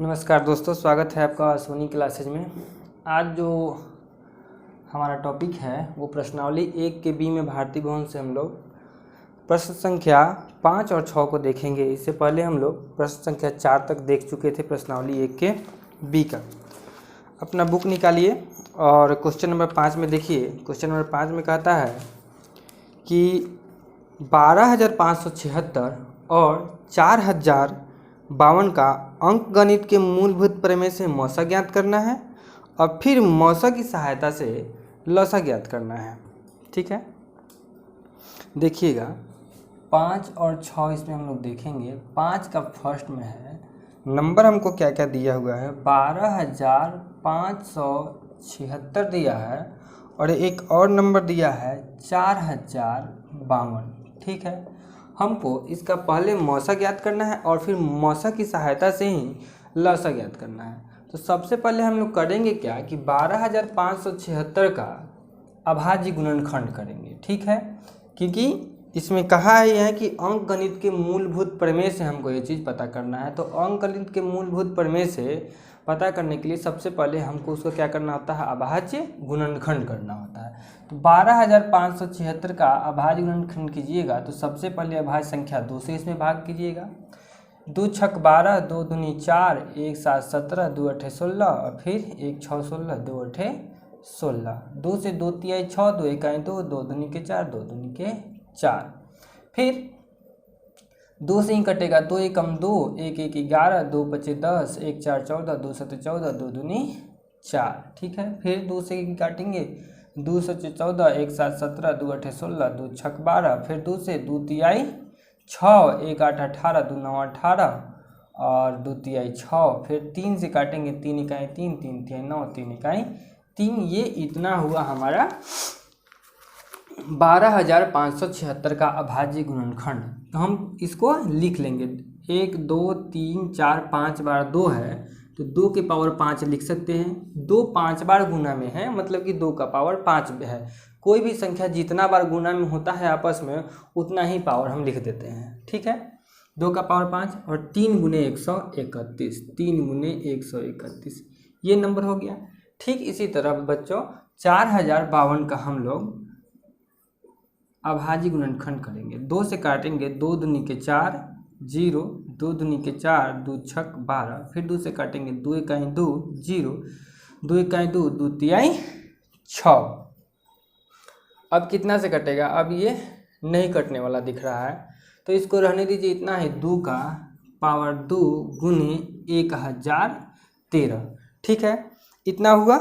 नमस्कार दोस्तों, स्वागत है आपका सोनी क्लासेज में। आज जो हमारा टॉपिक है वो प्रश्नावली 1 के बी में भारतीय भवन से हम लोग प्रश्न संख्या 5 और 6 को देखेंगे। इससे पहले हम लोग प्रश्न संख्या 4 तक देख चुके थे प्रश्नावली 1 के बी का। अपना बुक निकालिए और क्वेश्चन नंबर 5 में देखिए। क्वेश्चन नंबर 5 में कहता है कि 12,576 और 4,052 का अंक गणित के मूलभूत प्रमेय से मौसा ज्ञात करना है और फिर मौसा की सहायता से लौसा ज्ञात करना है। ठीक है, देखिएगा 5 और 6 इसमें हम लोग देखेंगे। 5 का फर्स्ट में है नंबर, हमको क्या क्या दिया हुआ है, 12,576 दिया है और एक और नंबर दिया है 4,052। ठीक है, हमको इसका पहले मौसा ज्ञात करना है और फिर मौसा की सहायता से ही लौसा ज्ञात करना है। तो सबसे पहले हम लोग करेंगे क्या कि 12,576 का अभाज्य गुणनखंड करेंगे। ठीक है, क्योंकि इसमें कहा है कि अंक गणित के मूलभूत प्रमेय से हमको ये चीज़ पता करना है। तो अंक गणित के मूलभूत प्रमेय से पता करने के लिए सबसे पहले हमको उसको क्या करना होता है, अभाज्य गुणनखंड करना होता है। तो 12,576 का अभाज्य गुणनखंड कीजिएगा तो सबसे पहले अभाज्य संख्या 2 से इसमें भाग कीजिएगा। 2 छक 12, 2 दूनी 4, 1 7 17, 2 8 16 और फिर 1 6 16, 2 8 16। 2 से 2 तिहाई 6, 2 1 2, 2 दूनी के 4, 2 दूनी के 4। फिर 2 से ही कटेगा, 2 एकम 2, 1 1 11, 2 पचे 10, 1 4 14, 2 7 14, 2 दूनी 4। ठीक है, फिर 2 से काटेंगे, 2 सचे 14, 1 7 17, 2 8 16, 2 छक 12। फिर 2 से 2 तिहाई 6, 1 8 18, 2 9 18 और 2 तिहाई 6। फिर 3 से काटेंगे, 3 इकाई 3, 3 तिहाई 9, 3 इकाई 3। ये इतना हुआ हमारा 12,576 का अभाज्य गुणनखंड। तो हम इसको लिख लेंगे। 1 2 3 4 5 बार 2 है तो 2 के पावर 5 लिख सकते हैं। 2 5 बार गुना में है, मतलब कि 2 का पावर 5 है। कोई भी संख्या जितना बार गुना में होता है आपस में उतना ही पावर हम लिख देते हैं। ठीक है, 2 का पावर 5 और 3 गुने 131, 3 गुने 131 ये नंबर हो गया। ठीक इसी तरह बच्चों 4,052 का हम लोग अभाज्य गुणनखंड करेंगे। 2 से काटेंगे, 2 दूनी के 4 0, 2 दूनी के 4, 2 छक 12। फिर 2 से काटेंगे, 2 इकाई 2 0, 2 इकाई 2, 2 तिहाई 6। अब कितना से कटेगा, अब ये नहीं कटने वाला दिख रहा है तो इसको रहने दीजिए। इतना है 2 का पावर 2 गुने 1013। ठीक है, इतना हुआ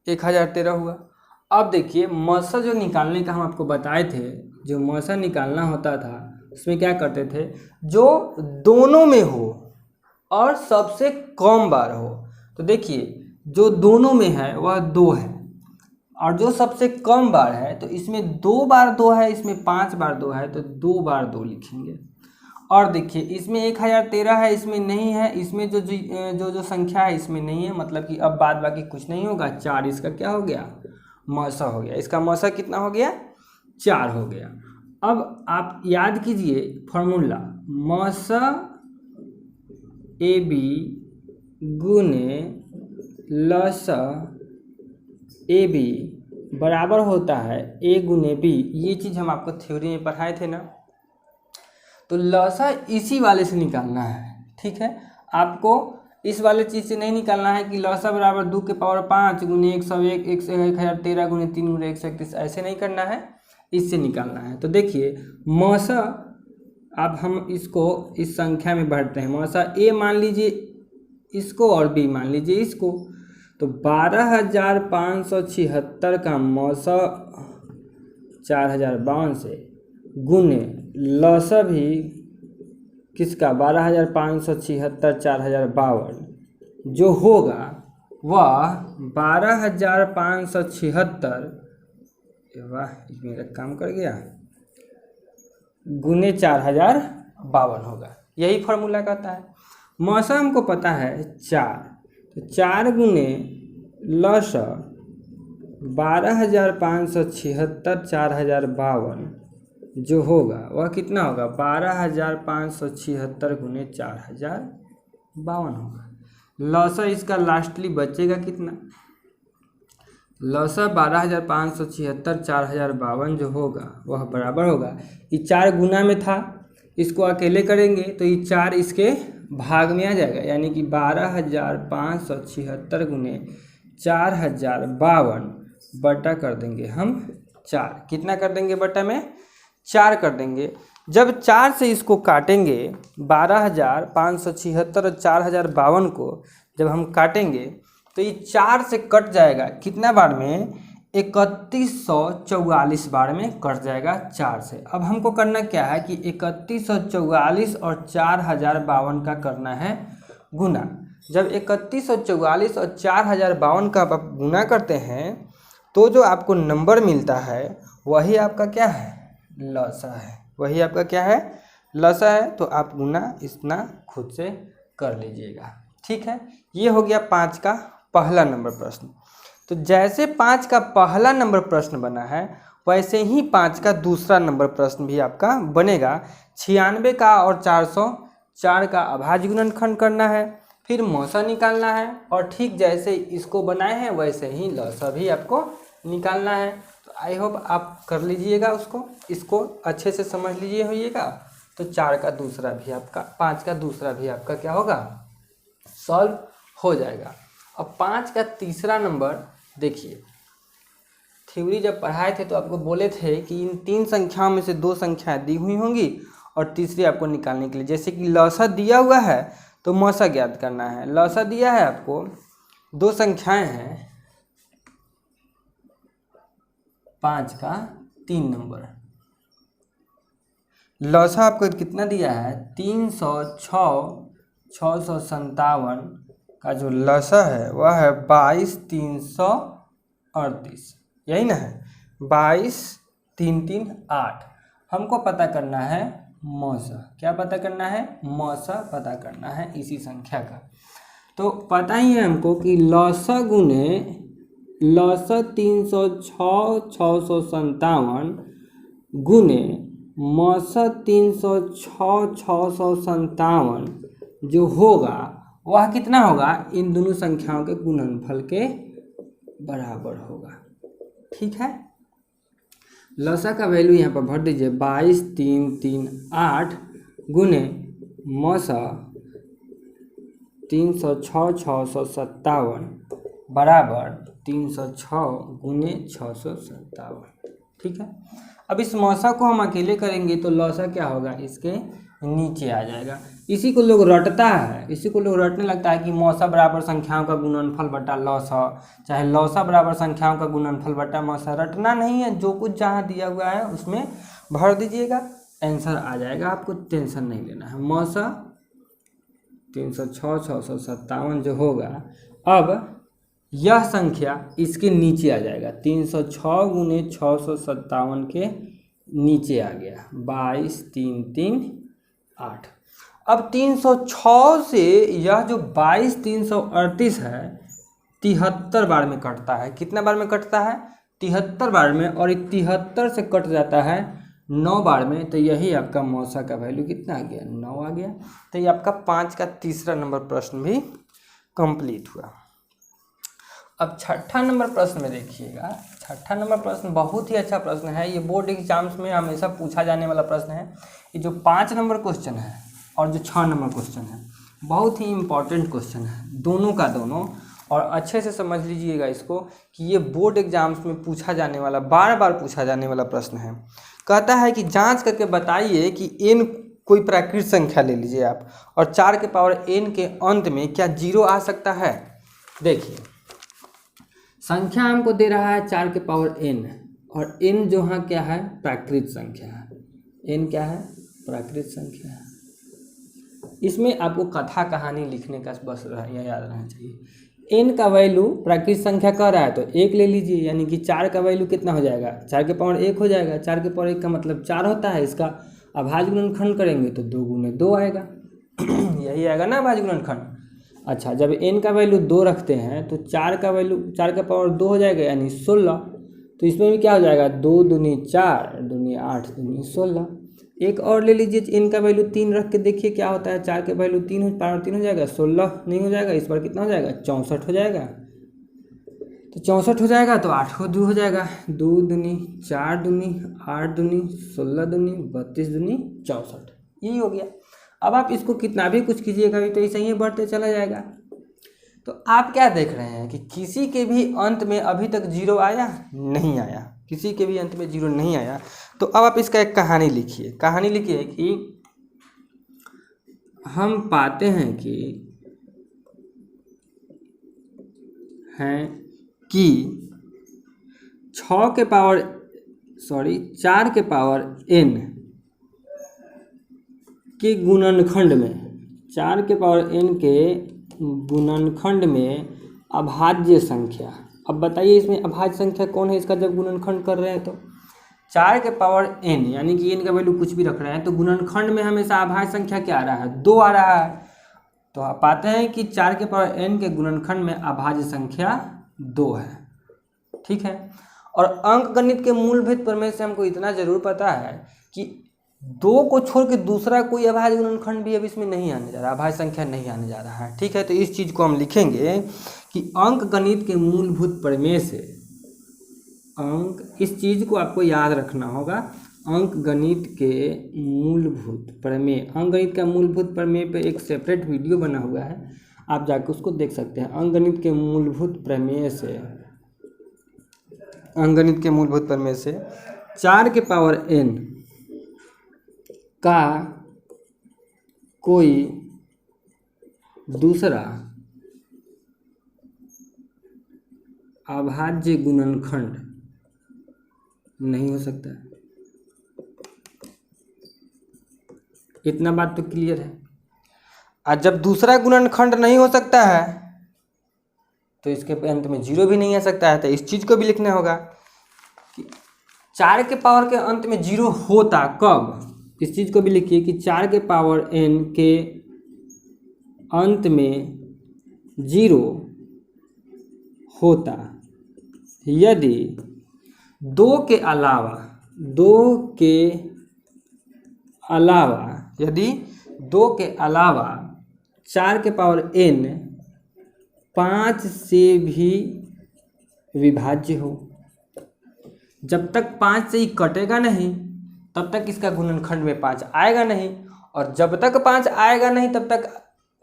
1013 हुआ। अब देखिए मौसा जो निकालने का हम आपको बताए थे, जो मौसा निकालना होता था उसमें क्या करते थे, जो दोनों में हो और सबसे कम बार हो। तो देखिए जो दोनों में है वह 2 है और जो सबसे कम बार है तो इसमें 2 बार 2 है, इसमें 5 बार 2 है तो 2 बार 2 लिखेंगे। और देखिए इसमें 1013 है, इसमें नहीं है, इसमें जो संख्या है इसमें नहीं है, मतलब कि अब बाद बाकी कुछ नहीं होगा। 4 इसका क्या हो गया, मौसा हो गया। इसका मौसा कितना हो गया, 4 हो गया। अब आप याद कीजिए फॉर्मूला, मौसा ए बी गुने लौसा ए बी बराबर होता है ए गुने बी। ये चीज़ हम आपको थ्योरी में पढ़ाए थे ना। तो लौसा इसी वाले से निकालना है। ठीक है, आपको इस वाले चीज़ से नहीं निकालना है कि लौसा बराबर 2 के पावर 5 गुने 101, 1013 गुने 3 गुने 131, ऐसे नहीं करना है, इससे निकालना है। तो देखिए मौसा, अब हम इसको इस संख्या में बढ़ते हैं। मौसा ए मान लीजिए इसको और बी मान लीजिए इसको। तो 12,576 का मौसा 4,052 से गुने लौसा भी किसका 12,576 4052, जो होगा वह 12,576, वाह मेरा काम कर गया, गुने 4,052 होगा। यही फॉर्मूला कहता है। मौसा हमको पता है 4, तो 4 गुने लौसा 12,576 4052 जो होगा वह कितना होगा 12,576 गुने 4,052 होगा। लौसा इसका लास्टली बचेगा कितना, लौसा 12,576 4,052 जो होगा वह बराबर होगा, ये 4 गुना में था, इसको अकेले करेंगे तो ये 4 इसके भाग में आ जाएगा, यानी कि 12,576 गुने 4,052 बटा कर देंगे हम 4, कितना कर देंगे बटा में 4 कर देंगे। जब 4 से इसको काटेंगे 12,576 और 4,052 को जब हम काटेंगे तो ये 4 से कट जाएगा कितना बार में 3144 बार में कट जाएगा 4 से। अब हमको करना क्या है कि 3144 और 4,052 का करना है गुना। जब 3144 और 4,052 का आप गुना करते हैं तो जो आपको नंबर मिलता है वही आपका क्या है लौसा है, वही आपका क्या है लौसा है। तो आप गुना इतना खुद से कर लीजिएगा, ठीक है। ये हो गया 5 का पहला नंबर प्रश्न। तो जैसे 5 का पहला नंबर प्रश्न बना है वैसे ही 5 का दूसरा नंबर प्रश्न भी आपका बनेगा। 96 का और 404 का अभाज्य गुणनखंड करना है, फिर मौसा निकालना है, और ठीक जैसे इसको बनाए हैं वैसे ही लौसा भी आपको निकालना है। तो आई होप आप कर लीजिएगा उसको, इसको अच्छे से समझ लीजिए होइएगा। तो 4 का दूसरा भी आपका 5 का दूसरा भी आपका क्या होगा सॉल्व हो जाएगा। अब 5 का तीसरा नंबर देखिए, थ्योरी जब पढ़ाए थे तो आपको बोले थे कि इन 3 संख्याओं में से 2 संख्याएं दी हुई होंगी और तीसरी आपको निकालने के लिए, जैसे कि लौसा दिया हुआ है तो मौसा ज्ञात करना है। लौसा दिया है आपको 2 संख्याएं हैं, 5 का 3 नंबर, लौसा आपको कितना दिया है 306 657 का जो लौसा है वह है 22,338, यही ना है 22,338। हमको पता करना है मौसा, क्या पता करना है मौसा पता करना है इसी संख्या का। तो पता ही है हमको कि लौसा गुने लौसा 306 657 गुने मौसा 306 657 जो होगा वह कितना होगा इन दोनों संख्याओं के गुणनफल के बराबर होगा, ठीक है। लौसा का वैल्यू यहाँ पर भर दीजिए 22,338 गुने मौसा 306 657 बराबर 306 गुने 657, ठीक है। अब इस मौसा को हम अकेले करेंगे तो लौसा क्या होगा इसके नीचे आ जाएगा। इसी को लोग रटता है, इसी को लोग रटने लगता है कि मौसा बराबर संख्याओं का गुणनफल बटा लौसा, चाहे लौसा बराबर संख्याओं का गुणनफल बटा मौसा। रटना नहीं है, जो कुछ जहाँ दिया हुआ है उसमें भर दीजिएगा, आंसर आ जाएगा, आपको टेंशन नहीं लेना है। मौसा 306 657 जो होगा, अब यह संख्या इसके नीचे आ जाएगा, 306 गुने 657 के नीचे आ गया 22,338। अब 306 से यह जो 22,338 है 73 बार में कटता है। कितना बार में कटता है 73 बार में, और 73 से कट जाता है 9 बार में। तो यही आपका मौसा का वैल्यू कितना आ गया 9 आ गया। तो ये आपका 5 का तीसरा नंबर प्रश्न भी कंप्लीट हुआ। अब छठा नंबर प्रश्न में देखिएगा, छठा नंबर प्रश्न बहुत ही अच्छा प्रश्न है, ये बोर्ड एग्जाम्स में हमेशा पूछा जाने वाला प्रश्न है। ये जो 5 नंबर क्वेश्चन है और जो 6 नंबर क्वेश्चन है बहुत ही इम्पॉर्टेंट क्वेश्चन है, दोनों का दोनों। और अच्छे से समझ लीजिएगा इसको कि ये बोर्ड एग्जाम्स में पूछा जाने वाला, बार बार पूछा जाने वाला प्रश्न है। कहता है कि जांच करके बताइए कि n कोई प्राकृत संख्या ले लीजिए आप, और 4 के पावर n के अंत में क्या 0 आ सकता है। देखिए संख्या हमको दे रहा है 4 के पावर n, और n जो हाँ क्या है प्राकृत संख्या है, n क्या है प्राकृत संख्या है। इसमें आपको कथा कहानी लिखने का बस यह याद रहना चाहिए। n का वैल्यू प्राकृत संख्या कह रहा है तो 1 ले लीजिए, यानी कि 4 का वैल्यू कितना हो जाएगा 4 के पावर 1 हो जाएगा। 4 के पावर 1 का मतलब 4 होता है, इसका अभाज्य गुणनखंड करेंगे तो 2 गुने 2 आएगा यही आएगा ना अभाज्य गुणनखंड। अच्छा, जब n का वैल्यू 2 रखते हैं तो 4 का वैल्यू 4 का पावर 2 हो जाएगा, यानी 16। तो इसमें भी क्या हो जाएगा, 2 दूनी 4, दूनी 8, दूनी 16। एक और ले लीजिए, इनका वैल्यू 3 रख के देखिए क्या होता है। 4 के वैल्यू 3 पावर 3 हो जाएगा, 16 नहीं हो जाएगा, इस बार कितना हो जाएगा, 64 हो जाएगा। तो 64 हो जाएगा तो 8 को 2 हो जाएगा, 2 दूनी 4 दूनी 8 दूनी 16 दूनी 32 दूनी 64, यही हो गया। अब आप इसको कितना भी कुछ कीजिएगा भी तो ऐसे ही बढ़ते चला जाएगा। तो आप क्या देख रहे हैं कि किसी के भी अंत में अभी तक 0 आया नहीं आया, किसी के भी अंत में 0 नहीं आया। तो अब आप इसका एक कहानी लिखिए। कहानी लिखिए कि हम पाते हैं कि 4 के पावर n के गुणनखंड में, 4 के पावर n के गुणनखंड में अभाज्य संख्या। अब बताइए इसमें अभाज्य संख्या कौन है इसका जब गुणनखंड कर रहे हैं तो 4 के पावर n यानी कि n का वैल्यू कुछ भी रख रहे हैं तो गुणनखंड में हमेशा अभाज्य संख्या क्या आ रहा है, 2 आ रहा है। तो आप पाते हैं कि 4 के पावर n के गुणनखंड में अभाज्य संख्या 2 है, ठीक है। और अंकगणित के मूलभूत प्रमेय से हमको इतना जरूर पता है कि 2 को छोड़ के दूसरा कोई अभाज्य गुणनखंड भी अब इसमें नहीं आने जा रहा, अभाज्य संख्या नहीं आने जा रहा है, ठीक है। तो इस चीज़ को हम लिखेंगे कि अंकगणित के मूलभूत प्रमेय से, इस चीज़ को आपको याद रखना होगा, अंकगणित के मूलभूत प्रमेय, अंकगणित का मूलभूत प्रमेय पे एक सेपरेट वीडियो बना हुआ है, आप जाकर उसको देख सकते हैं। अंकगणित के मूलभूत प्रमेय से, अंकगणित के मूलभूत प्रमेय से 4 के पावर n का कोई दूसरा अभाज्य गुणनखंड नहीं हो सकता। इतना बात तो क्लियर है। और जब दूसरा गुणनखंड नहीं हो सकता है तो इसके अंत में 0 भी नहीं आ सकता है। तो इस चीज़ को भी लिखना होगा कि 4 के पावर के अंत में 0 होता कब, इस चीज़ को भी लिखिए कि 4 के पावर n के अंत में 0 होता यदि 2 के अलावा यदि 2 के अलावा 4 के पावर n 5 से भी विभाज्य हो। जब तक 5 से ही कटेगा नहीं तब तक इसका गुणनखंड में 5 आएगा नहीं, और जब तक 5 आएगा नहीं तब तक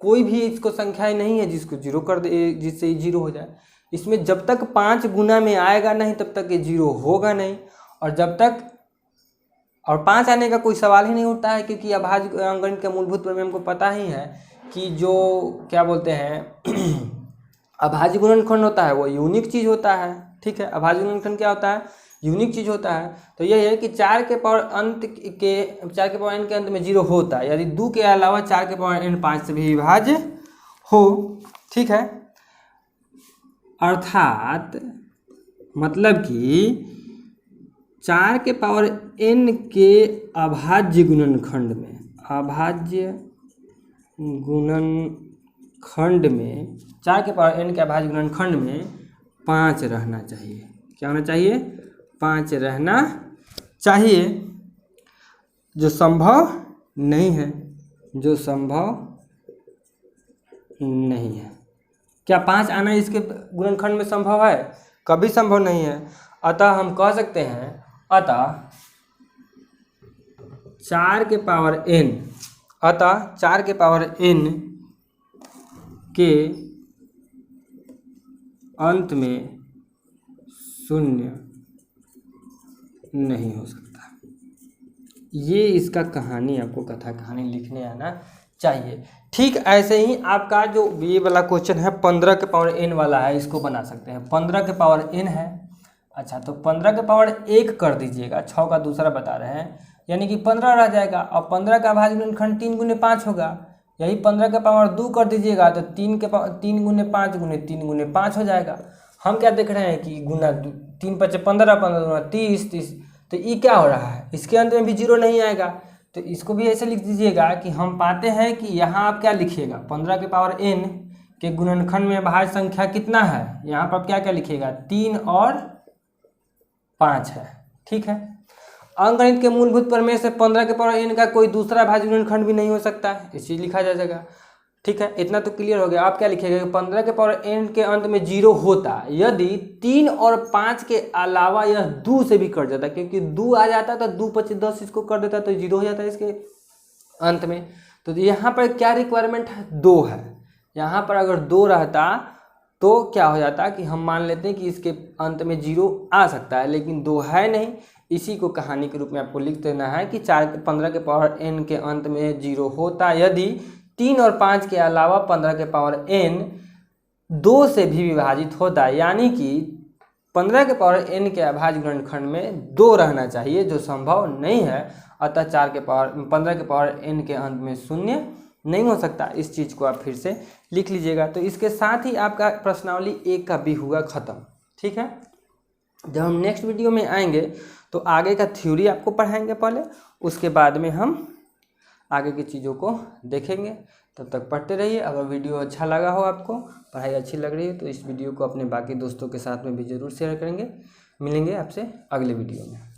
कोई भी इसको संख्या नहीं है जिसको 0 कर दे, जिससे 0 हो जाए। इसमें जब तक 5 गुना में आएगा नहीं तब तक ये 0 होगा नहीं, और जब तक, और 5 आने का कोई सवाल ही नहीं उठता है, क्योंकि अभाज्य अंकगणित का मूलभूत प्रमेय हमको पता ही है कि जो क्या बोलते हैं अभाज्य गुणनखंड होता है वो यूनिक चीज़ होता है, ठीक है। अभाज्य गुणनखंड क्या होता है, यूनिक चीज़ होता है। तो यह है कि 4 के पावर n के अंत में 0 होता है यदि 2 के अलावा 4 के पावर n 5 से भी विभाज्य हो, ठीक है। अर्थात मतलब कि 4 के पावर n के अभाज्य गुणनखंड में, अभाज्य गुणनखंड में 4 के पावर n के अभाज्य गुणनखंड में 5 रहना चाहिए। क्या होना चाहिए, 5 रहना चाहिए, जो संभव नहीं है, जो संभव नहीं है। क्या 5 आना इसके गुणनखंड में संभव है, कभी संभव नहीं है। अतः हम कह सकते हैं, अतः 4 के पावर n, अतः 4 के पावर n के अंत में 0 नहीं हो सकता। ये इसका कहानी, आपको कथा कहानी लिखने आना चाहिए। ठीक ऐसे ही आपका जो ये वाला क्वेश्चन है 15 के पावर n वाला है, इसको बना सकते हैं। 15 के पावर n है, अच्छा तो 15 के पावर 1 कर दीजिएगा, 6 का दूसरा बता रहे हैं, यानी कि 15 रह जाएगा। और 15 का अभाज्य गुणनखंड 3 गुने 5 होगा, यही 15 के पावर 2 कर दीजिएगा तो 3 गुने 5 गुने 3 गुने 5 हो जाएगा। हम क्या देख रहे हैं कि गुना 3 5 15, 15 गुना 30, 30, तो ये क्या हो रहा है, इसके अंत में भी 0 नहीं आएगा। तो इसको भी ऐसे लिख दीजिएगा कि हम पाते हैं कि यहाँ आप क्या लिखिएगा, 15 के पावर n के गुणनखंड में अभाज्य संख्या कितना है, यहाँ पर आप क्या क्या लिखिएगा, 3 और 5 है। ठीक है, अंकगणित के मूलभूत प्रमेय से 15 के पावर n का कोई दूसरा भाज्य गुणनखंड भी नहीं हो सकता है, इस चीज लिखा जाएगा। ठीक है, इतना तो क्लियर हो गया। आप क्या लिखेगा, 15 के पावर n के अंत में 0 होता यदि 3 और 5 के अलावा यह 2 से भी कट जाता, क्योंकि 2 आ जाता तो 2 25 10 इसको कर देता तो 0 हो जाता है इसके अंत में। तो यहाँ पर क्या रिक्वायरमेंट है, 2 है। यहाँ पर अगर 2 रहता तो क्या हो जाता कि हम मान लेते हैं कि इसके अंत में 0 आ सकता है, लेकिन 2 है नहीं। इसी को कहानी के रूप में आपको लिख देना है कि 15 के पावर n के अंत में 0 होता यदि 3 और 5 के अलावा 15 के पावर n 2 से भी विभाजित होता, यानी कि 15 के पावर n के अभाज्य गुणनखंड में 2 रहना चाहिए, जो संभव नहीं है। अतः 15 के पावर n के अंत में 0 नहीं हो सकता। इस चीज़ को आप फिर से लिख लीजिएगा। तो इसके साथ ही आपका प्रश्नावली 1 का भी हुआ ख़त्म। ठीक है, जब हम नेक्स्ट वीडियो में आएंगे तो आगे का थ्योरी आपको पढ़ाएंगे पहले, उसके बाद में हम आगे की चीज़ों को देखेंगे। तब तक पढ़ते रहिए। अगर वीडियो अच्छा लगा हो, आपको पढ़ाई अच्छी लग रही है, तो इस वीडियो को अपने बाकी दोस्तों के साथ में भी ज़रूर शेयर करेंगे। मिलेंगे आपसे अगले वीडियो में।